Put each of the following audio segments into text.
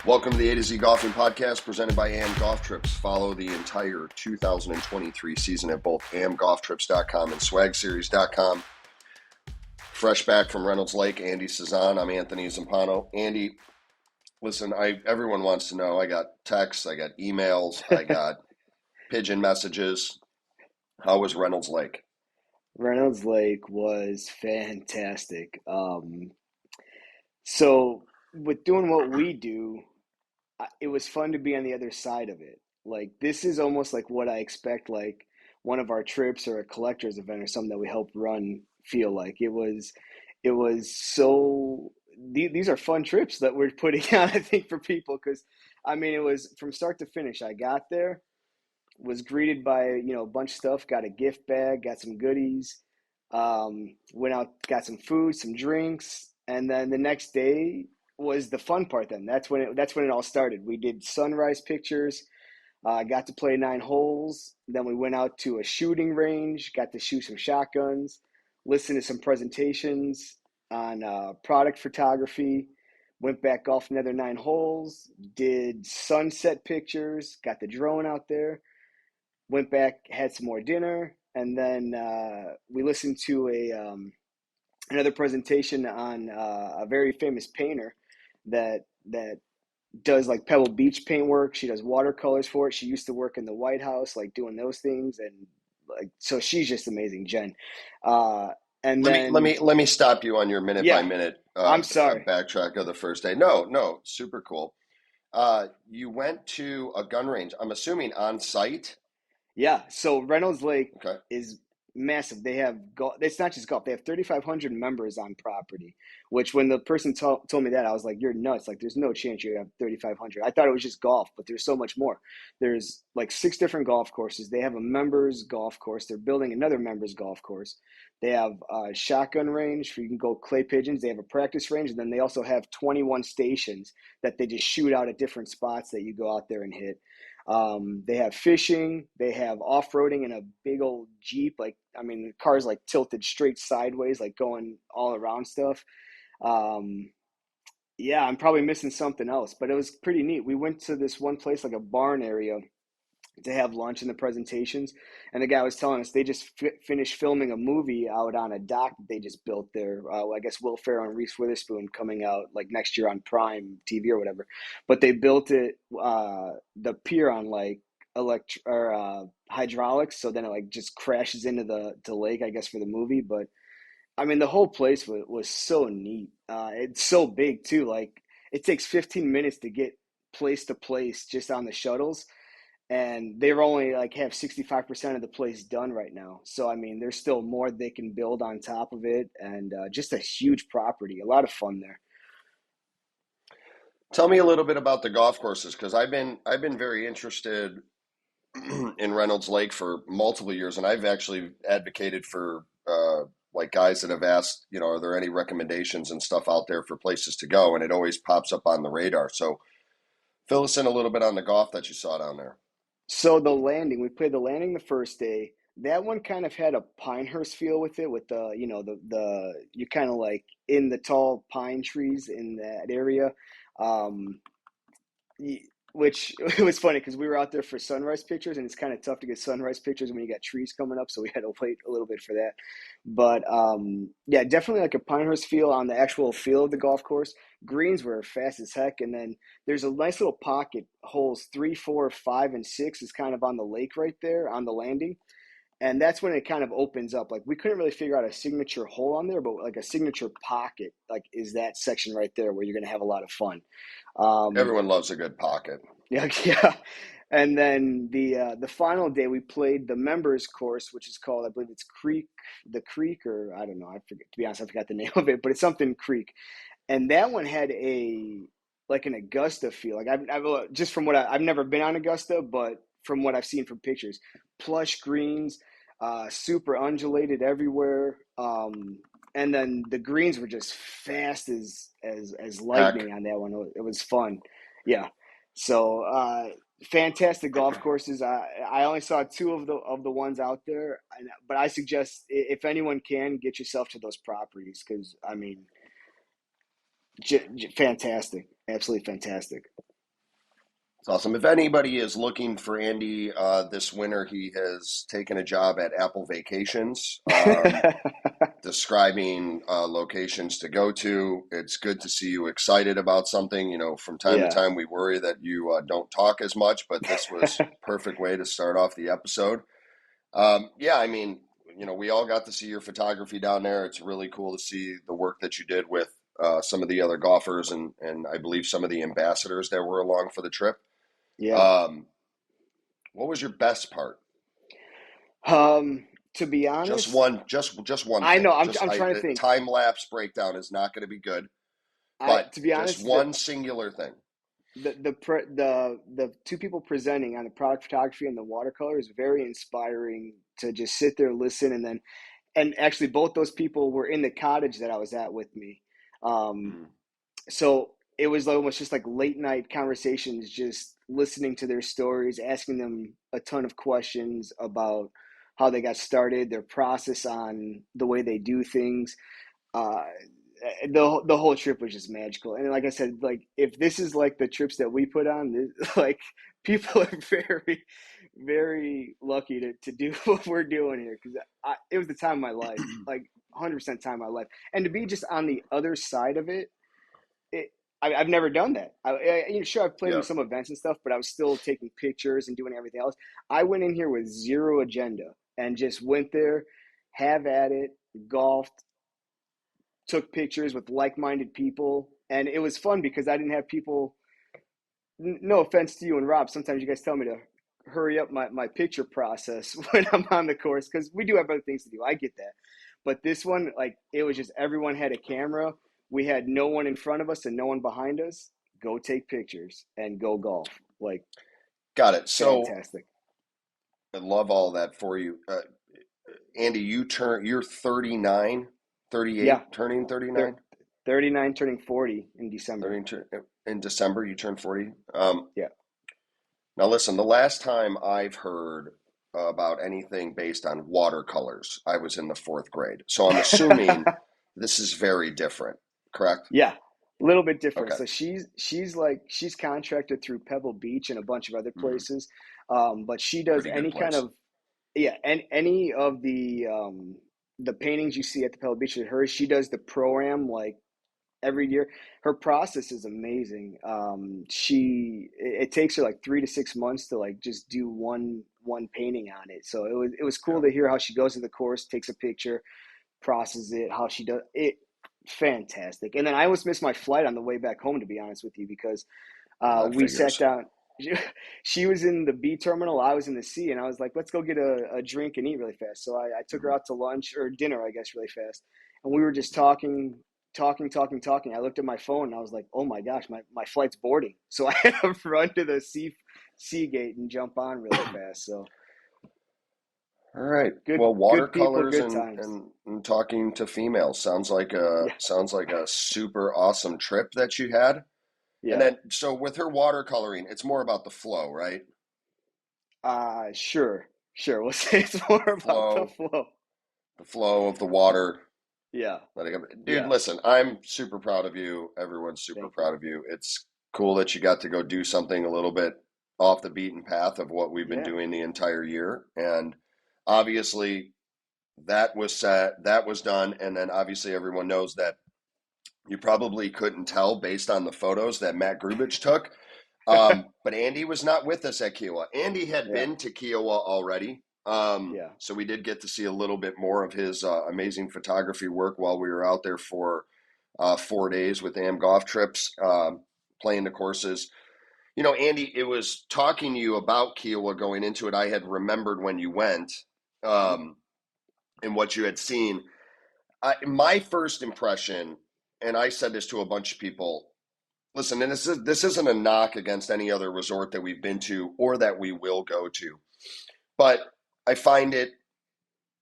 Welcome to the A to Z Golfing Podcast presented by AM Golf Trips. Follow the entire 2023 season at both amgolftrips.com and swagseries.com. Fresh back from Reynolds Lake, Andy Cezanne. I'm Anthony Zampano. Andy, listen, everyone wants to know. I got texts, I got emails, I got pigeon messages. How was Reynolds Lake? Reynolds Lake was fantastic. So with doing what we do, it was fun to be on the other side of it. Like this is almost like what I expect like one of our trips or a collector's event or something that we help run feel like. It was so these are fun trips that we're putting on, I think, for people because I mean it was from start to finish. I got there, was greeted by a bunch of stuff, got a gift bag, got some goodies, went out, got some food, some drinks, and then the next day was the fun part. Then that's when it all started. We did sunrise pictures. Got to play 9 holes. Then we went out to a shooting range, got to shoot some shotguns, listen to some presentations on product photography. Went back golf another 9 holes, did sunset pictures, got the drone out there, went back, had some more dinner, and then we listened to another presentation on a very famous painter that does like Pebble Beach paintwork. She does watercolors for it. She used to work in the White House, like doing those things, and like so she's just amazing, Jen. Uh, and Let me let then me let me stop you on your minute by yeah, minute I'm sorry. backtrack of the first day. No, super cool. You went to a gun range. I'm assuming on site. Yeah, so Reynolds Lake Okay. is massive. They have golf. It's not just golf. They have 3,500 members on property. Which, when the person told me that, I was like, "You're nuts! Like, there's no chance you have 3,500." I thought it was just golf, but there's so much more. There's like 6 different golf courses. They have a members golf course. They're building another members golf course. They have a shotgun range where you can go clay pigeons. They have a practice range, and then they also have 21 stations that they just shoot out at different spots that you go out there and hit. They have fishing, they have off-roading in a big old Jeep. Like, I mean, the car's like tilted straight sideways, like going all around stuff. Um, yeah, I'm probably missing something else, but it was pretty neat. We went to this one place, like a barn area, to have lunch and the presentations. And the guy was telling us they just finished filming a movie out on a dock that they just built there. I guess Will Ferrell and Reese Witherspoon coming out like next year on Prime TV or whatever. But they built it, the pier on like hydraulics, so then it like just crashes into the lake, I guess, for the movie. But I mean, the whole place was so neat. It's so big too. Like it takes 15 minutes to get place to place just on the shuttles, and they're only like have 65% of the place done right now. So I mean, there's still more they can build on top of it, and just a huge property, a lot of fun there. Tell me a little bit about the golf courses because I've been very interested in Reynolds Lake for multiple years, and I've actually advocated for like guys that have asked, are there any recommendations and stuff out there for places to go, and it always pops up on the radar. So fill us in a little bit on the golf that you saw down there. So the landing, we played the landing the first day. That one kind of had a Pinehurst feel with it, with the you kind of like in the tall pine trees in that area. Um, which it was funny because we were out there for sunrise pictures, and it's kind of tough to get sunrise pictures when you got trees coming up, so we had to wait a little bit for that. But yeah, definitely like a Pinehurst feel on the actual feel of the golf course. Greens were fast as heck, and then there's a nice little pocket. Holes 3, 4, 5, and 6 is kind of on the lake right there on the landing, and that's when it kind of opens up. Like we couldn't really figure out a signature hole on there, but like a signature pocket, like is that section right there where you're going to have a lot of fun. Um, Everyone loves a good pocket. yeah, yeah. And then the final day we played the members course, which is called, I believe it's Creek, or I don't know, I forget, to be honest, I forgot the name of it, but it's something Creek. And that one had a like an Augusta feel. Like I've just from what I've never been on Augusta, but from what I've seen from pictures, plush greens, super undulated everywhere. And then the greens were just fast as Heck, lightning on that one. It was fun. Yeah. So fantastic golf courses. I only saw two of the ones out there, but I suggest if anyone can get yourself to those properties because I mean, fantastic, absolutely fantastic. It's awesome. If anybody is looking for Andy this winter, he has taken a job at Apple Vacations, describing locations to go to. It's good to see you excited about something. You know, from time to Yeah. time, we worry that you don't talk as much, but this was perfect way to start off the episode. Yeah, I mean, you know, we all got to see your photography down there. It's really cool to see the work that you did with some of the other golfers and I believe some of the ambassadors that were along for the trip. Yeah. Um, what was your best part? To be Just honest, one, just one I know thing. I'm Just I'm I trying to think. time lapse breakdown is not going to be good, I but to be just honest, the one singular thing. the two people presenting on the product photography and the watercolor is very inspiring to just sit there, listen, and actually both those people were in the cottage that I was at with me. Um, Mm, so it was almost just like late night conversations, just listening to their stories, asking them a ton of questions about how they got started, their process on the way they do things. uh the whole trip was just magical. And like I said, like if this is like the trips that we put on, like people are very very lucky to do what we're doing here, because it was the time of my life, like 100% time of my life. And to be just on the other side of it, it I've never done that. Sure, I've played in yeah, some events and stuff, but I was still taking pictures and doing everything else. I went in here with zero agenda and just went there, have at it, golfed, took pictures with like-minded people, and it was fun because I didn't have people. No offense to you and Rob, sometimes you guys tell me to hurry up my picture process when I'm on the course, because we do have other things to do. I get that, but this one, like, it was just everyone had a camera. We had no one in front of us and no one behind us. Go take pictures and go golf. Like, got it. So fantastic. I love all that for you. Andy, you're 39, Yeah, 38, turning thir- 39, 39 turning 40 in December. 30 in December, you turn 40. Yeah. Now listen, the last time I've heard about anything based on watercolors, I was in the fourth grade. So I'm assuming this is very different, correct? Yeah, a little bit different. Okay. So she's contracted through Pebble Beach and a bunch of other Hmm. places, but she does Pretty good any kind place. of, yeah, and any of the paintings you see at the Pebble Beach at hers. She does the pro-am like every year. Her process is amazing. It takes her like 3 to 6 months to like just do one painting on it. So it was cool Yeah. to hear how she goes to the course, takes a picture, processes it, how she does it. Fantastic. And then I almost missed my flight on the way back home, to be honest with you, because That we sat figures. down. She was in the B terminal, I was in the C, and I was like, let's go get a drink and eat really fast. So I took her Mhm. out to lunch or dinner, I guess, really fast. And we were just talking. I looked at my phone and I was like, oh my gosh, my flight's boarding. So I had to run to the C gate and jump on really fast. So All right. good Well, good people, watercolors good and, times. and and talking to females Yeah. sounds like a super awesome trip that you had. And Yeah. then so with her watercoloring, it's more about the flow, right? Sure. Sure. We'll say it's more The about the flow, flow. the flow of the water. Yeah. Dude, Yeah. listen, I'm super proud of you. Everyone's super Thank you. proud of you. It's cool that you got to go do something a little bit off the beaten path of what we've been Yeah. doing the entire year. And obviously that was set, that was done. And then obviously everyone knows that you probably couldn't tell based on the photos that Matt Grubich took. But Andy was not with us at Kiawah. Andy had Yeah. been to Kiawah already. Yeah. So we did get to see a little bit more of his amazing photography work while we were out there for 4 days with AM Golf Trips, playing the courses. You know, Andy, it was talking to you about Kiawah going into it. I had remembered when you went Mhm. um, and what you had seen. My first impression, and I said this to a bunch of people. Listen, and this isn't a knock against any other resort that we've been to or that we will go to, but I find it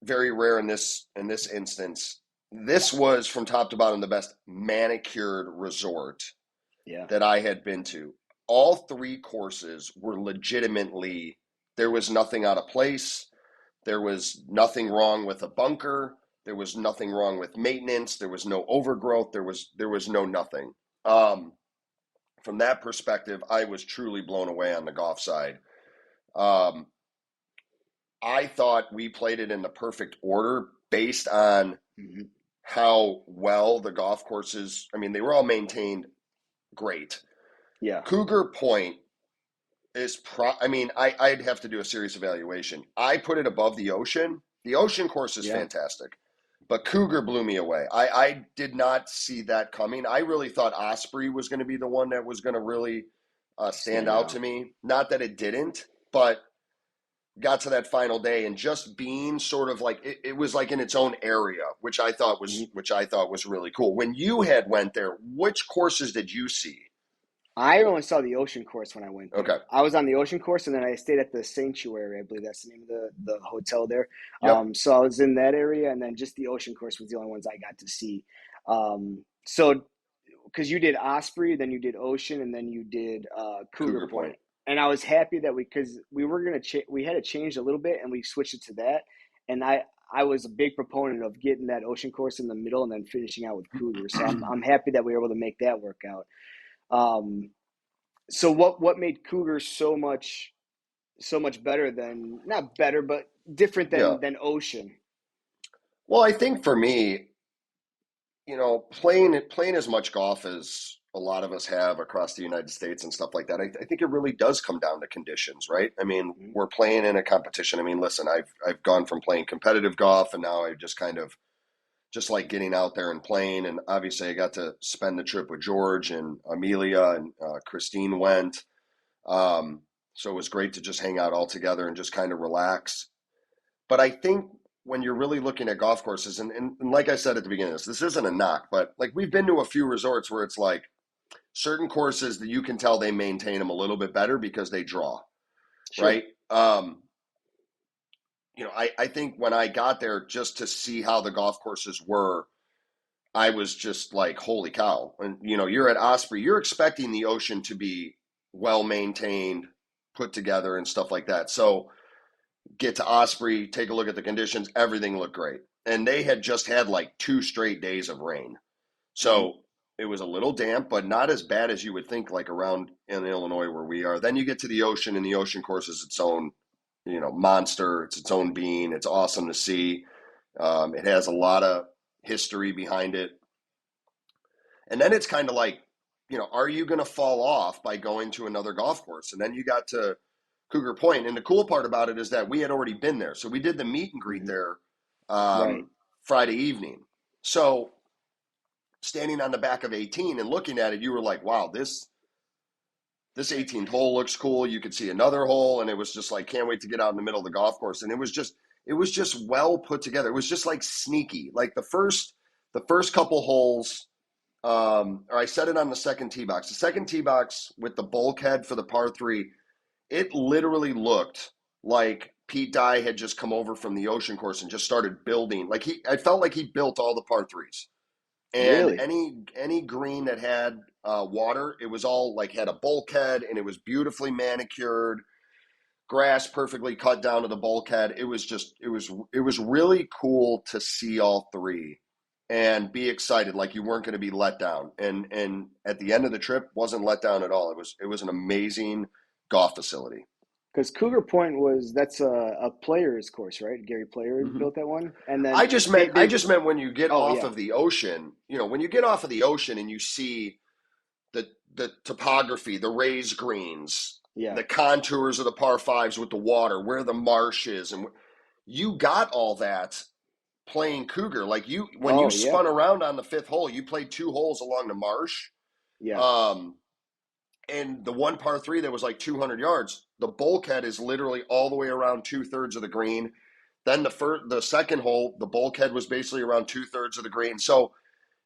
very rare in this instance. This was from top to bottom the best manicured resort Yeah. that I had been to. All three courses were legitimately, there was nothing out of place. There was nothing wrong with a bunker. There was nothing wrong with maintenance. There was no overgrowth. There was no nothing. Um, from that perspective, I was truly blown away on the golf side. Um, I thought we played it in the perfect order based on Hmm. how well the golf courses, I mean, they were all maintained great. Yeah. Cougar Point I mean, I'd have to do a serious evaluation. I put it above the ocean. The ocean course is Yeah. fantastic, but Cougar blew me away. I did not see that coming. I really thought Osprey was going to be the one that was going to really stand Stand out to out. me. Not that it didn't, but got to that final day and just being sort of like it was like in its own area, Mhm. which I thought was really cool. When you had went there, which courses did you see? I only saw the ocean course when I went Okay. there. I was on the ocean course, and then I stayed at the Sanctuary. I believe that's the name of the hotel there. Yep. So I was in that area, and then just the ocean course was the only ones I got to see. So because you did Osprey, then you did Ocean, and then you did Cougar Cougar Point. Point. And I was happy that because we were gonna we had to change a little bit, and we switched it to that. And I was a big proponent of getting that Ocean course in the middle and then finishing out with Cougar. So I'm happy that we were able to make that work out. Um, so what made Cougar so much better than, not better, but different Yeah. than Ocean? Well, I think for me, playing as much golf as a lot of us have across the United States and stuff like that, I think it really does come down to conditions, right? I mean, Mhm. we're playing in a competition. I mean, listen, I've gone from playing competitive golf, and now I just kind of just like getting out there and playing. And obviously, I got to spend the trip with George and Amelia, and Christine went. Um, so it was great to just hang out all together and just kind of relax. But I think when you're really looking at golf courses, and like I said at the beginning of this isn't a knock, but like we've been to a few resorts where it's like certain courses that you can tell they maintain them a little bit better because they draw, Sure. right? I think when I got there just to see how the golf courses were, I was just like, holy cow. And, you're at Osprey, you're expecting the ocean to be well maintained, put together, and stuff like that. So, get to Osprey, take a look at the conditions, everything looked great. And they had just had like 2 straight days of rain. Hmm. So it was a little damp, but not as bad as you would think, like around in Illinois where we are. Then you get to the ocean, and the ocean course is its own, monster. It's its own being. It's awesome to see. It has a lot of history behind it. And then it's kind of like, are you going to fall off by going to another golf course? And then you got to Cougar Point. And the cool part about it is that we had already been there. So we did the meet and greet Hmm. there Right. Friday evening. So standing on the back of 18 and looking at it, you were like, wow, this 18th hole looks cool. You could see another hole, and it was just like, can't wait to get out in the middle of the golf course. And it was just well put together. It was just like sneaky. Like the first couple holes, or I set it on the second tee box. The second tee box with the bulkhead for the par three, it literally looked like Pete Dye had just come over from the ocean course and just started building. I felt like he built all the par threes. And Really? any green that had water, it was all like had a bulkhead, and it was beautifully manicured, grass perfectly cut down to the bulkhead. It was really cool to see all three and be excited, like you weren't going to be let down. And at the end of the trip, wasn't let down at all. It was an amazing golf facility. Because Cougar Point that's a player's course, right? Gary Players Mm-hmm. built that one, and I then just meant they I they. just meant when you get Oh off yeah, of the ocean, when you get off of the ocean and you see the topography, the raised greens, yeah. the contours of the par fives with the water, where the marsh is, and you got all that playing Cougar. Like when you Oh yeah, spun around on the fifth hole, you played 2 holes along the marsh. yeah, Um, and the one par three that was like 200 yards, the bulkhead is literally all the way around 2/3 of the green. Then the second hole, the bulkhead was basically around 2/3 of the green. So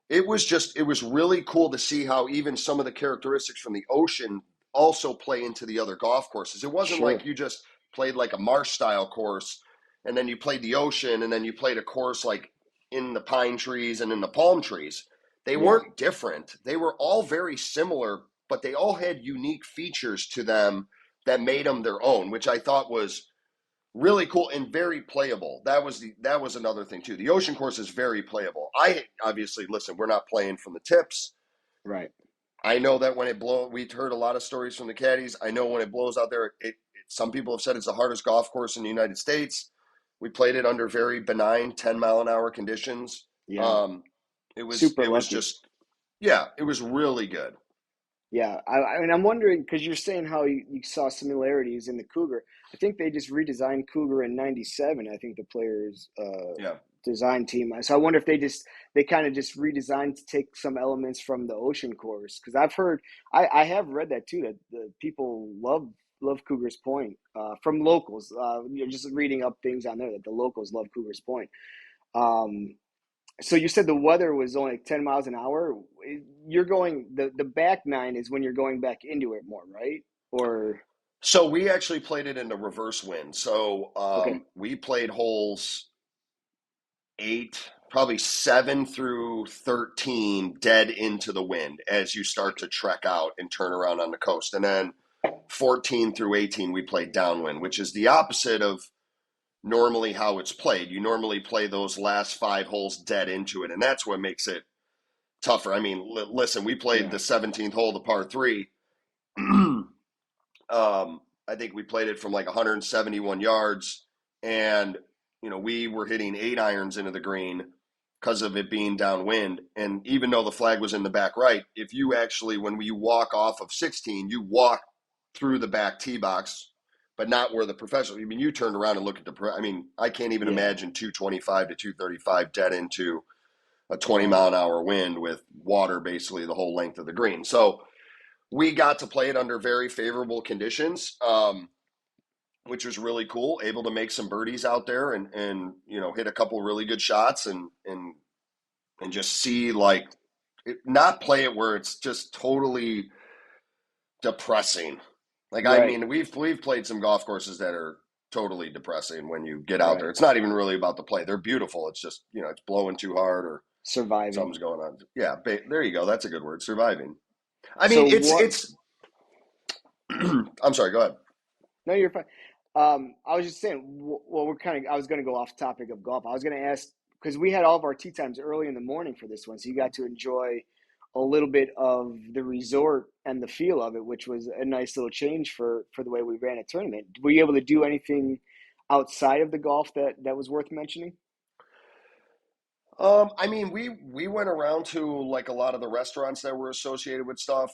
it was really cool to see how even some of the characteristics from the ocean also play into the other golf courses. It wasn't like sure, you just played like a marsh style course and then you played the ocean and then you played a course like in the pine trees and in the palm trees. They yeah. weren't different. They were all very similar, but they all had unique features to them that made them their own, which I thought was really cool and very playable. That was another thing too. The ocean course is very playable. I obviously listen. We're not playing from the tips. Right. I know that when it blows, we heard a lot of stories from the caddies. I know when it blows out there, some people have said it's the hardest golf course in the United States. We played it under very benign 10-mile-an-hour conditions. Yeah, Um, super it was lucky. just, yeah, it was really good. Yeah, I mean, I'm wondering because you're saying how you saw similarities in the Cougar. I think they just redesigned Cougar in '97. I think the players' Yeah. design team. So I wonder if they kind of just redesigned to take some elements from the ocean course because I've heard I have read that too that the people love Cougars Point from locals. Just reading up things on there that the locals love Cougars Point. Um, so you said the weather was only like 10 miles an hour. You're going the back nine is when you're going back into it more, right? Or So we actually played it in the reverse wind. So okay, we played holes 8, probably 7 through 13 dead into the wind as you start to trek out and turn around on the coast. And then 14 through 18, we played downwind, which is the opposite of normally how it's played. You normally play those last 5 holes dead into it, and that's what makes it tougher. I mean, listen, we played yeah, the 17th hole, the par 3. I think we played it from like 171 yards, and we were hitting 8 irons into the green because of it being downwind. And even though the flag was in the back right, if you actually, when you walk off of 16, you walk through the back tee box, but not where the professional. I mean, you turned around and look at I mean, I can't even yeah. imagine 225 to 235 dead into a 20 Right. mile an hour wind with water basically the whole length of the green. So we got to play it under very favorable conditions, which was really cool. Able to make some birdies out there and hit a couple really good shots and just see like not play it where it's just totally depressing. Like I Right. mean, we've played some golf courses that are totally depressing when you get out there. Right. It's not even really about the play. They're beautiful. It's just it's blowing too hard or Surviving. something's going on. Yeah, there you go. That's a good word. Surviving. I mean, So what? it's. I'm sorry. Go ahead. No, you're fine. I was just saying. Well, we're kind of. I was going to go off topic of golf. I was going to ask because we had all of our tee times early in the morning for this one, so you got to enjoy a little bit of the resort and the feel of it, which was a nice little change for the way we ran a tournament. Were you able to do anything outside of the golf that was worth mentioning? I mean, we went around to like a lot of the restaurants that were associated with stuff.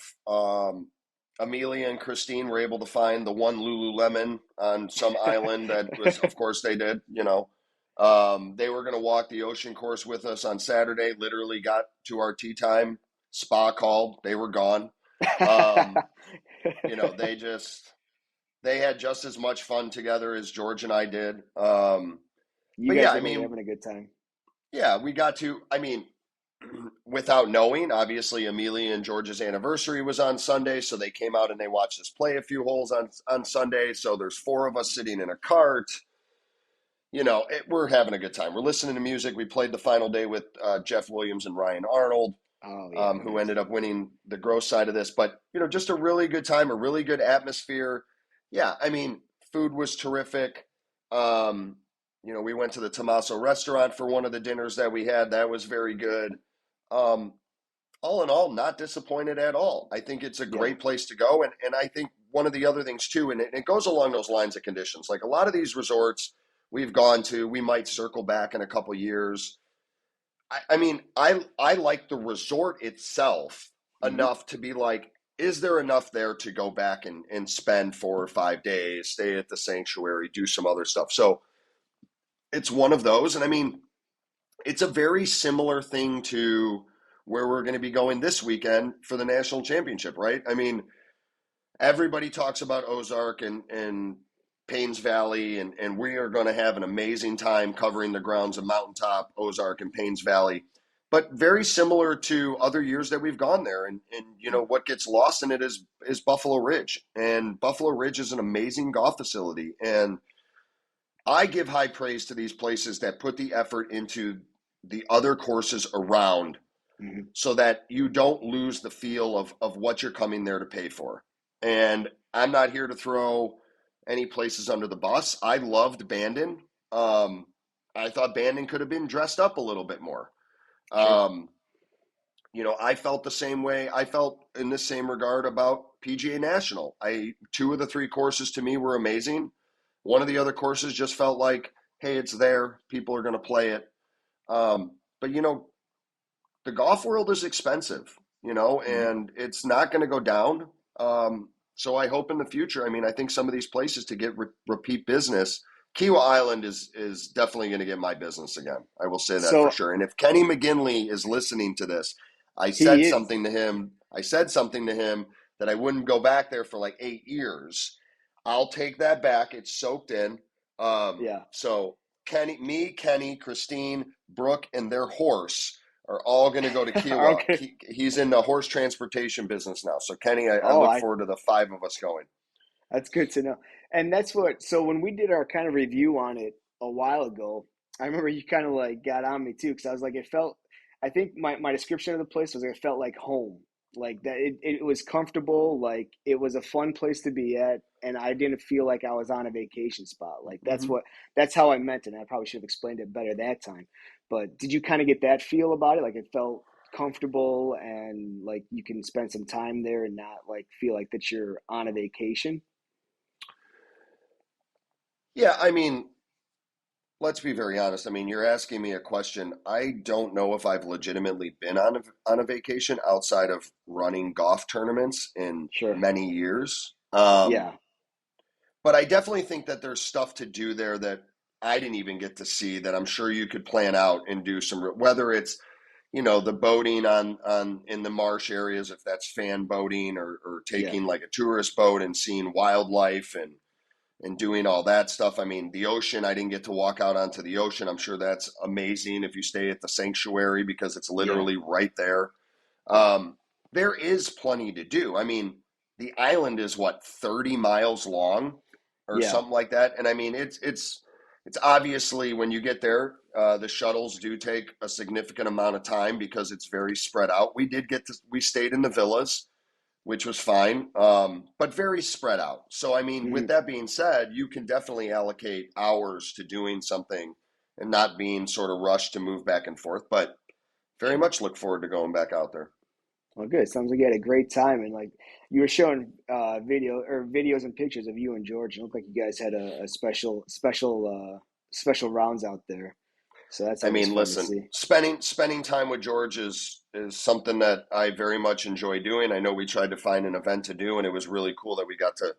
Amelia and Christine were able to find the one Lululemon on some island that was, of course, they did. They were going to walk the ocean course with us on Saturday. Literally got to our tea time. Spa called. They were gone. Um, they they had just as much fun together as George and I did. You But yeah, guys I look like you're mean, having a good time. yeah, we got to. I mean, without knowing, obviously Amelia and George's anniversary was on Sunday, so they came out and they watched us play a few holes on Sunday. So there's 4 of us sitting in a cart. We're having a good time. We're listening to music. We played the final day with Jeff Williams and Ryan Arnold, Oh yeah, who nice. ended up winning the gross side of this. But just a really good time, a really good atmosphere. Yeah, I mean, food was terrific. Um, we went to the Tommaso restaurant for one of the dinners that we had. That was very good. Um, all in all, not disappointed at all. I think it's a Yeah, great place to go. And I think one of the other things, too, and it goes along those lines of conditions, like a lot of these resorts we've gone to, we might circle back in a couple years. I mean, I like the resort itself hmm, enough to be like, is there enough there to go back and spend 4 or 5 days, stay at the sanctuary, do some other stuff? So it's one of those. And I mean, it's a very similar thing to where we're going to be going this weekend for the national championship, right? I mean, everybody talks about Ozark and Paynes Valley, and we are going to have an amazing time covering the grounds of Mountaintop, Ozark, and Paynes Valley. But very similar to other years that we've gone there, and what gets lost in it is Buffalo Ridge, and Buffalo Ridge is an amazing golf facility, and I give high praise to these places that put the effort into the other courses around hmm, so that you don't lose the feel of what you're coming there to pay for. And I'm not here to throw any places under the bus. I loved Bandon. Um, I thought Bandon could have been dressed up a little bit more. sure. Um, I felt the same way. I felt in the same regard about PGA National. Two of the three courses to me were amazing. One of the other courses just felt like, hey, it's there. People are going to play it. But the golf world is expensive, Mhm. and it's not going to go down. So I hope in the future. I mean, I think some of these places to get repeat business, Kiawah Island is definitely going to get my business again. I will say that for So sure. And if Kenny McGinley is listening to this, I he said is. something to him. I said something to him that I wouldn't go back there for like 8 years. I'll take that back. It's soaked in. Yeah. So Kenny, Christine, Brooke, and their horse are all going to go to Kiawah. Okay. He's in the horse transportation business now. So Kenny, I Oh, look I forward to the five of us going. That's good to know. And that's what, so when we did our kind of review on it a while ago, I remember you kind of like got on me too, because I was like, I think my description of the place was like, it felt like home. Like that, it was comfortable, like it was a fun place to be at, and I didn't feel like I was on a vacation spot. Like Mm-hmm. that's how I meant it. And I probably should have explained it better that time. But did you kind of get that feel about it? Like it felt comfortable and like you can spend some time there and not like feel like that you're on a vacation? Yeah, I mean, let's be very honest. I mean, you're asking me a question. I don't know if I've legitimately been on a vacation outside of running golf tournaments in Sure. many years. Yeah. But I definitely think that there's stuff to do there that I didn't even get to see that I'm sure you could plan out and do some, whether it's the boating on in the marsh areas, if that's fan boating, or Yeah. taking like a tourist boat and seeing wildlife and doing all that stuff. I mean, the ocean, I didn't get to walk out onto the ocean. I'm sure that's amazing if you stay at the sanctuary because it's Yeah. literally right there. um, there is plenty to do. I mean, the island is what, 30 miles long or Yeah. something like that. And I mean, it's obviously when you get there, the shuttles do take a significant amount of time because it's very spread out. We stayed in the villas, which was fine, but very spread out. So, I mean, with Hmm. that being said, you can definitely allocate hours to doing something and not being sort of rushed to move back and forth. But very Sure. much look forward to going back out there. Well, good. Sounds like you had a great time, and like you were showing videos and pictures of you and George. It looked like you guys had a special rounds out there. So that's I always mean, fun to listen, see. spending time with George is something that I very much enjoy doing. I know we tried to find an event to do, and it was really cool that we got to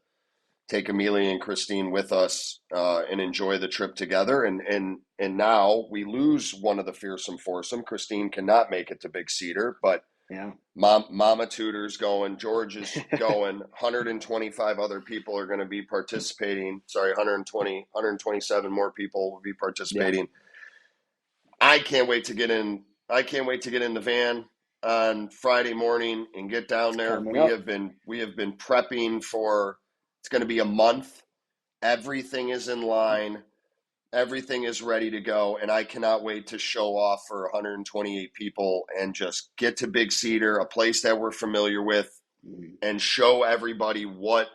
take Amelia and Christine with us and enjoy the trip together. And now we lose one of the fearsome foursome. Christine cannot make it to Big Cedar, but Yeah. Mama Tudor's going, George is going, 125 other people are going to be participating. Sorry, 127 more people will be Yeah. participating. I can't wait to get in. I can't wait to get in the van on Friday morning and get down It's there. coming We up. have been prepping for. It's going to be a month. Everything is in line. Everything is ready to go, and I cannot wait to show off for 128 people and just get to Big Cedar, a place that we're familiar with, Mhm. and show everybody what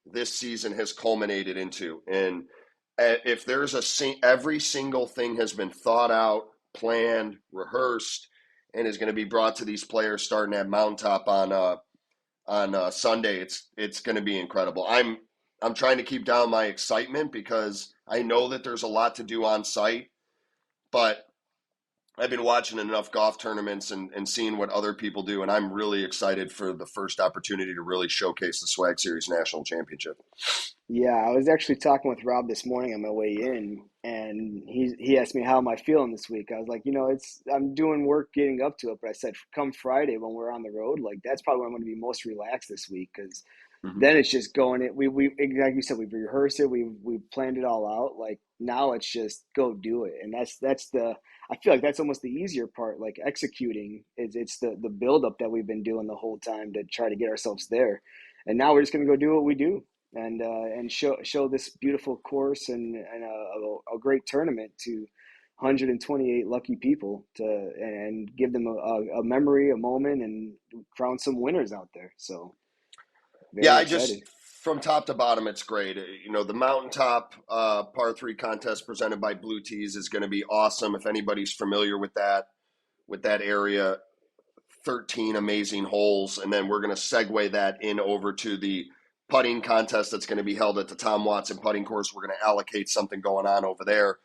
this season has culminated into. And if there's every single thing has been thought out, planned, rehearsed, and is going to be brought to these players starting at Mountaintop on Sunday. It's going to be incredible. I'm trying to keep down my excitement because I know that there's a lot to do on site, but I've been watching enough golf tournaments and seeing what other people do, and I'm really excited for the first opportunity to really showcase the Swag Series National Championship. Yeah, I was actually talking with Rob this morning on my way in, and he asked me how am I feeling this week. I was like, it's I'm doing work getting up to it, but I said come Friday when we're on the road, like that's probably when I'm going to be most relaxed this week because Mm-hmm. then it's just going it. We like you said, we've rehearsed it, we've planned it all out. Like now it's just go do it, and that's the I feel like that's almost the easier part. Like executing is it's the build up that we've been doing the whole time to try to get ourselves there, and now we're just going to go do what we do and show this beautiful course and a great tournament to 128 lucky people to and give them a memory, a moment, and crown some winners out there. So Yeah, very I excited. just from top to bottom, it's great. The Mountaintop Par Three contest presented by Blue Tees is going to be awesome. If anybody's familiar with that area, 13 amazing holes, and then we're going to segue that in over to the putting contest that's going to be held at the Tom Watson putting course. We're going to allocate something going on over there.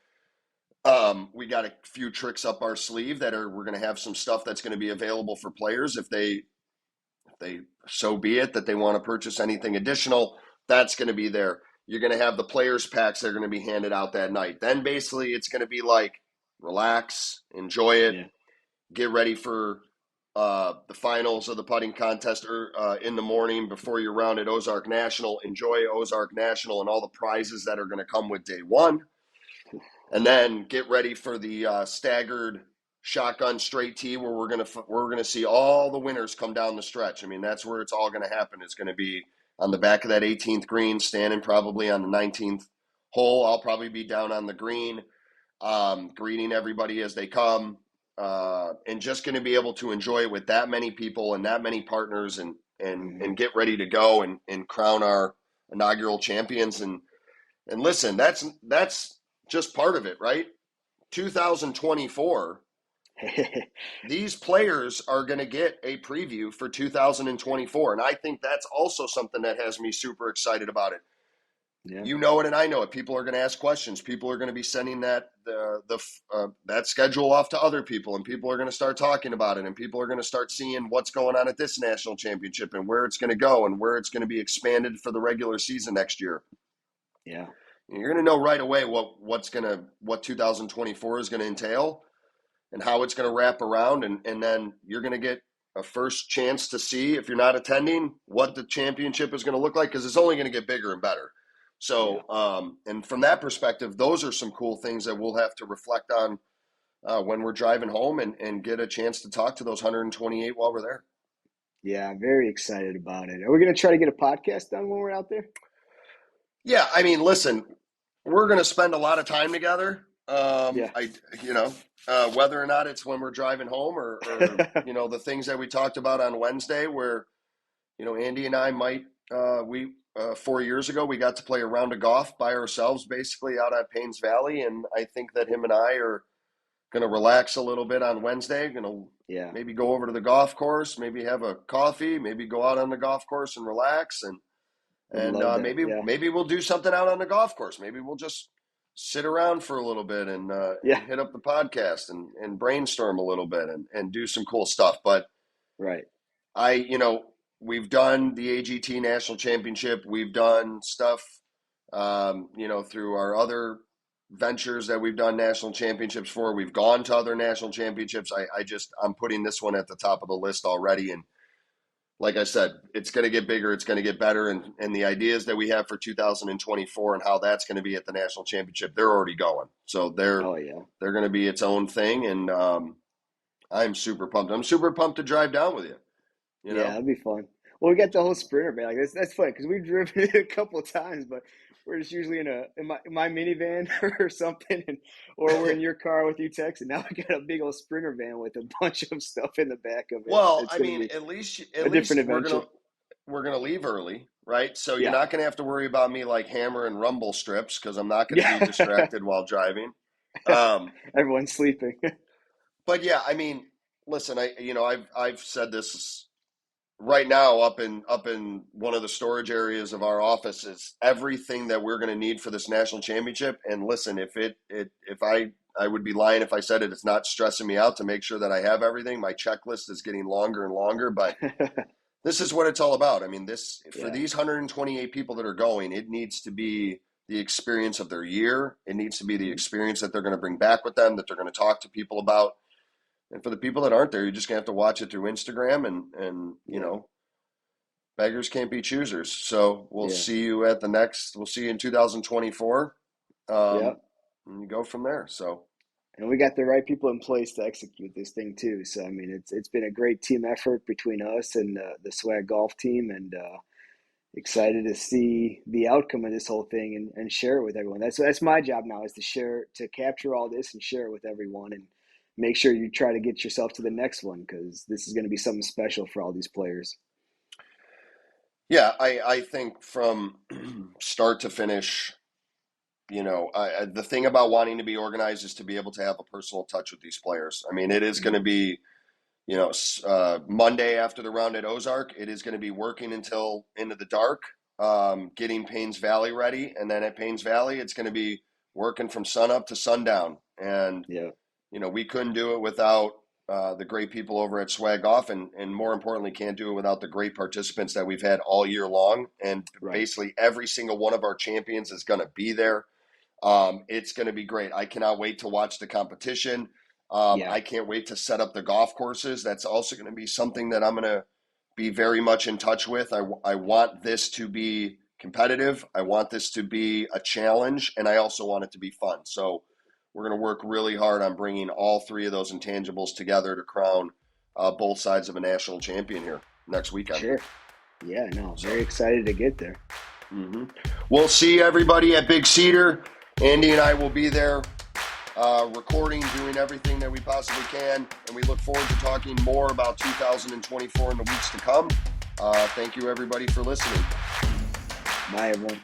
We got a few tricks up our sleeve we're going to have some stuff that's going to be available for players if they so be it that they want to purchase anything additional. That's going to be there. You're going to have the players packs that are going to be handed out that night. Then basically it's going to be like relax, enjoy it, Yeah. get ready for the finals of the putting contest in the morning before your round at Ozark National. Enjoy Ozark National and all the prizes that are going to come with day one. And then get ready for the staggered shotgun straight tee where we're gonna see all the winners come down the stretch. I mean, that's where it's all gonna happen. It's gonna be on the back of that 18th green, standing probably on the 19th hole. I'll probably be down on the green, greeting everybody as they come, and just going to be able to enjoy it with that many people and that many partners, and get ready to go and crown our inaugural champions. And listen, that's just part of it, right? 2024, these players are going to get a preview for 2024. And I think that's also something that has me super excited about it. Yeah. You know it, and I know it. People are going to ask questions. People are going to be sending that that schedule off to other people, and people are going to start talking about it, and people are going to start seeing what's going on at this national championship and where it's going to go and where it's going to be expanded for the regular season next year. Yeah. You're going to know right away what 2024 is going to entail and how it's going to wrap around, and then you're going to get a first chance to see, if you're not attending, what the championship is going to look like, because it's only going to get bigger and better. So, and from that perspective, those are some cool things that we'll have to reflect on when we're driving home and get a chance to talk to those 128 while we're there. Yeah, I'm very excited about it. Are we going to try to get a podcast done when we're out there? Yeah, I mean, listen, we're going to spend a lot of time together. Yeah. Whether or not it's when we're driving home or the things that we talked about on Wednesday, where Andy and I might 4 years ago we got to play a round of golf by ourselves, basically out at Paynes Valley, and I think that him and I are going to relax a little bit on Wednesday. Yeah. Maybe go over to the golf course, maybe have a coffee, maybe go out on the golf course and relax, and Would love that. maybe Yeah. maybe we'll do something out on the golf course. Maybe we'll just sit around for a little bit and Yeah. hit up the podcast and brainstorm a little bit and do some cool stuff. But Right. we've done the AGT National Championship. We've done stuff, through our other ventures that we've done national championships for. We've gone to other national championships. I'm putting this one at the top of the list already. And like I said, it's going to get bigger. It's going to get better. And the ideas that we have for 2024 and how that's going to be at the national championship, they're already going. So they're going to be its own thing. And I'm super pumped. I'm super pumped to drive down with you. Yeah, that'd be fun. Well, we got the whole sprinter van. Like that's fun because we've driven it a couple of times, but we're just usually in my minivan or something, or we're in your car with you, Tex. And now we got a big old sprinter van with a bunch of stuff in the back of it. Well, It's I gonna mean, be at least different adventure. we're gonna leave early, right? So you're Yeah. not gonna have to worry about me like hammering rumble strips because I'm not gonna be Yeah. distracted while driving. Um, Everyone's sleeping. but yeah, I mean, listen, I've said this right now up in one of the storage areas of our office is everything that we're going to need for this national championship. And listen, if I would be lying if I said it's not stressing me out to make sure that I have everything. My checklist is getting longer and longer, but this is what it's all about. I mean, for these 128 people that are going, it needs to be the experience of their year. It needs to be the experience that they're going to bring back with them, that they're going to talk to people about. And for the people that aren't there, you're just gonna have to watch it through Instagram, and beggars can't be choosers. So we'll see you we'll see you in 2024, Yeah. and you go from there. So, And we got the right people in place to execute this thing too. So I mean, it's been a great team effort between us and the Swag Golf team, and excited to see the outcome of this whole thing and share it with everyone. That's my job now, is to capture all this and share it with everyone, and make sure you try to get yourself to the next one, because this is going to be something special for all these players. yeah, I think from start to finish, the thing about wanting to be organized is to be able to have a personal touch with these players. I mean, it is going to be Monday after the round at Ozark, it is going to be working until into the dark, getting Paynes Valley ready. And then at Paynes Valley, it's going to be working from sunup to sundown. And, Yeah. we couldn't do it without the great people over at Swag Off, and more importantly, can't do it without the great participants that we've had all year long. And Right. basically every single one of our champions is going to be there. It's going to be great. I cannot wait to watch the competition. Yeah. I can't wait to set up the golf courses. That's also going to be something that I'm going to be very much in touch with. I want this to be competitive. I want this to be a challenge, and I also want it to be fun. So we're going to work really hard on bringing all three of those intangibles together to crown both sides of a national champion here next weekend. Sure. Yeah, no, very excited to get there. Mm-hmm. We'll see everybody at Big Cedar. Andy and I will be there recording, doing everything that we possibly can, and we look forward to talking more about 2024 in the weeks to come. Thank you, everybody, for listening. Bye, everyone.